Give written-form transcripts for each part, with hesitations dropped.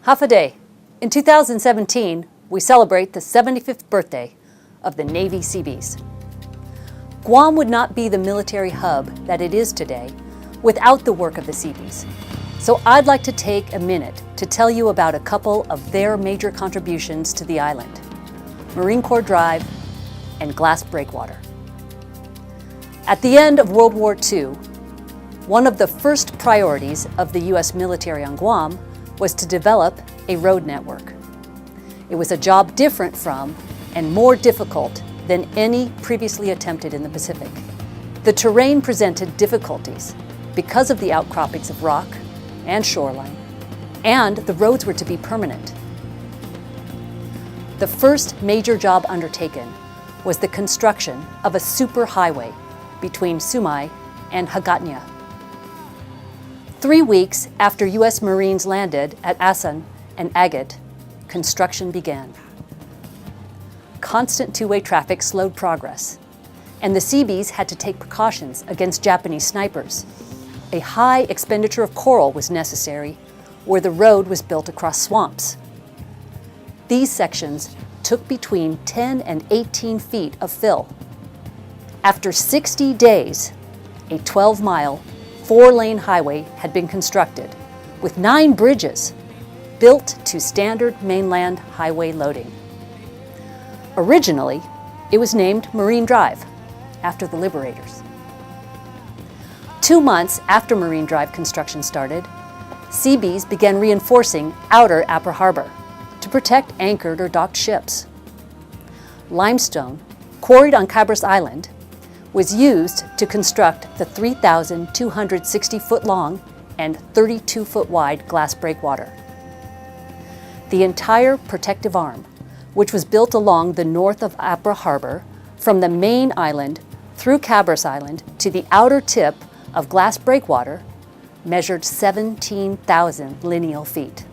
Half a day. In 2017, we celebrate the 75th birthday of the Navy Seabees. Guam would not be the military hub that it is today without the work of the Seabees. So I'd like to take a minute to tell you about a couple of their major contributions to the island: Marine Corps Drive and glass breakwater. At the end of World War II, one of the first priorities of the U.S. military on Guam was to develop a road network. It was a job different from and more difficult than any previously attempted in the Pacific. The terrain presented difficulties because of the outcroppings of rock and shoreline, and the roads were to be permanent. The first major job undertaken was the construction of a superhighway between Sumai and Hagatnya. 3 weeks after U.S. Marines landed at Asan and Agate, construction began. Constant two-way traffic slowed progress, and the Seabees had to take precautions against Japanese snipers. A high expenditure of coral was necessary where the road was built across swamps. These sections took between 10 and 18 feet of fill. After 60 days, a 12-mile, 4-lane highway had been constructed with 9 bridges built to standard mainland highway loading. Originally, it was named Marine Drive after the liberators. 2 months after Marine Drive construction started, Seabees began reinforcing outer Apra Harbor to protect anchored or docked ships. Limestone, quarried on Cabras Island, was used to construct the 3,260-foot-long and 32-foot-wide glass breakwater. The entire protective arm, which was built along the north of Apra Harbor from the main island through Cabras Island to the outer tip of glass breakwater, measured 17,000 lineal feet.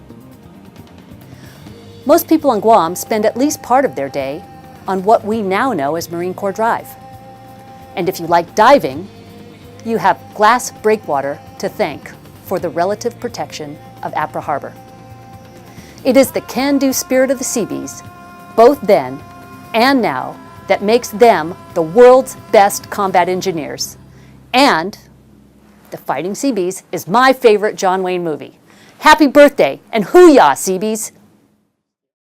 Most people on Guam spend at least part of their day on what we now know as Marine Corps Drive. And if you like diving, you have glass breakwater to thank for the relative protection of Apra Harbor. It is the can-do spirit of the Seabees, both then and now, that makes them the world's best combat engineers. And The Fighting Seabees is my favorite John Wayne movie. Happy birthday and hoo-yah, Seabees!